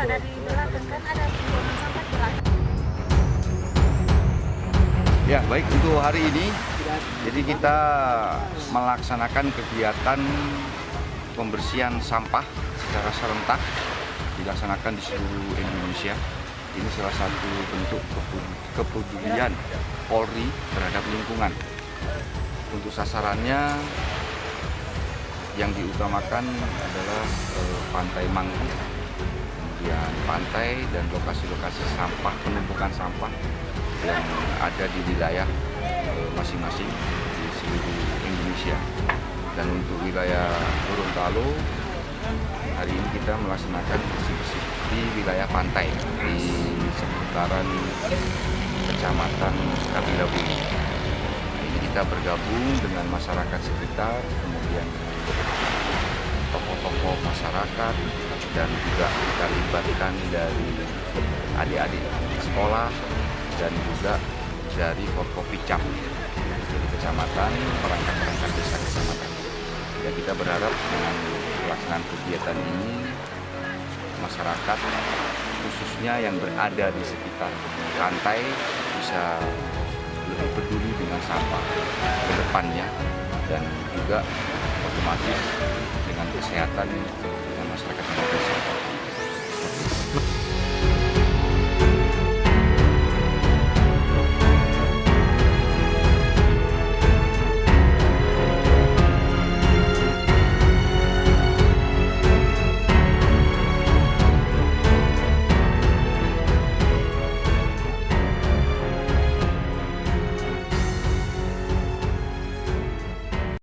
dari belakang kan ada pembuangan sampah di belakang. Ya, baik untuk hari ini, jadi kita melaksanakan kegiatan pembersihan sampah secara serentak dilaksanakan di seluruh Indonesia. Ini salah satu bentuk kepedulian Polri terhadap lingkungan. Untuk sasarannya yang diutamakan adalah Pantai Manggu, kemudian pantai dan lokasi-lokasi sampah, penumpukan sampah yang ada di wilayah masing-masing di seluruh Indonesia. Dan untuk wilayah Gorontalo, hari ini kita melaksanakan bersih-bersih di wilayah pantai di seputaran Kecamatan Kabilabuni. Ini kita bergabung dengan masyarakat sekitar, kemudian tokoh-tokoh masyarakat, dan juga kita libatkan dari adik-adik sekolah dan juga dari Forkopicam dari kecamatan, perangkat-perangkat desa kecamatan. Ya, kita berharap dengan pelaksanaan kegiatan ini masyarakat khususnya yang berada di sekitar pantai bisa lebih peduli dengan sampah ke depannya, dan juga otomatis dengan kesehatan dengan masyarakat yang bersih.